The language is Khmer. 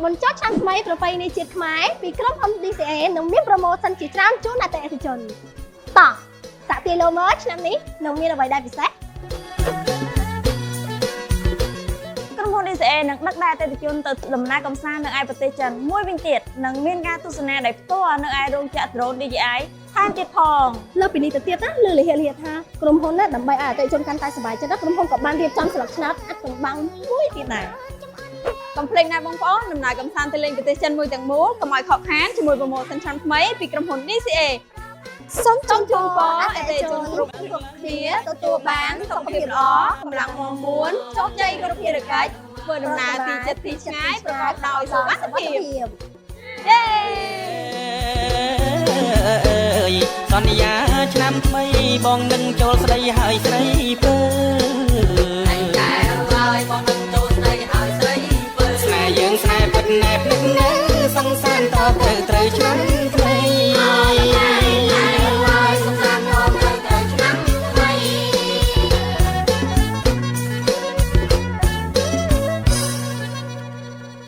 មុនចុះឆ្នាំថ្មីប្រពៃណីជាតិខ្មែរពីក្រុមហ៊ុន DCA នឹងមានប្រូម៉ូសិនជាច្រើនជូនអតិថិជនតោះសាក់ទាយលោមើលឆ្នាំនេះនឹងមានអ្វីដែលពិសេសក្រុមហ៊ុន DCA នឹងដឹកនាំអតិថិជនទៅដំណើរកម្សាន្តនៅឯប្រទេសចិនមួយវិញទៀតនឹងមានការទស្សនាដោយផ្ទាល់នៅឯរោងចក្រ Drone DJI ថែមទៀតផងលើពីនេះទៅទៀតណាលើលិហិថាក្រុមហ៊ុនណាដើម្បីឲ្យអតិថិជនកាន់តែសប្បាយចិត្តក្រុមហ៊ុនក៏បានរៀបចំស្លឹកឆ្នោតអាត់កំបាំងមួយទៀតដែរកុំភ្លេចណាបងប្អូនដំណើរកម្សាន្តទៅលេងប្រទេសចិនមួយទាំងមូលកុំឲ្យខកខានជាមួយប្រម៉ូសិនឆ្នាំថ្មីពីក្រុមហ៊ុន DCA សូមជូនពរអតិថិជនគ្រប់គ្នាទទួលបានសុខភាពល្អកម្លាំងមាំមួនជោគជ័យគ្រប់ភារកិច្ចធ្វើដំណើរទីជិតទីឆ្ងាយប្រកបដោយសុវត្ថិភាពយេសន្យាឆ្នាំថ្មីបងនឹងចូលស្ដីហើយស្រីពើអញតែហើយបងនឹងចូលស្ដីហើយស្រីពើស្នេហ៍យើងស្នេហ៍ពិតណែបនឹកនៅសង្សារតទៅត្រូវ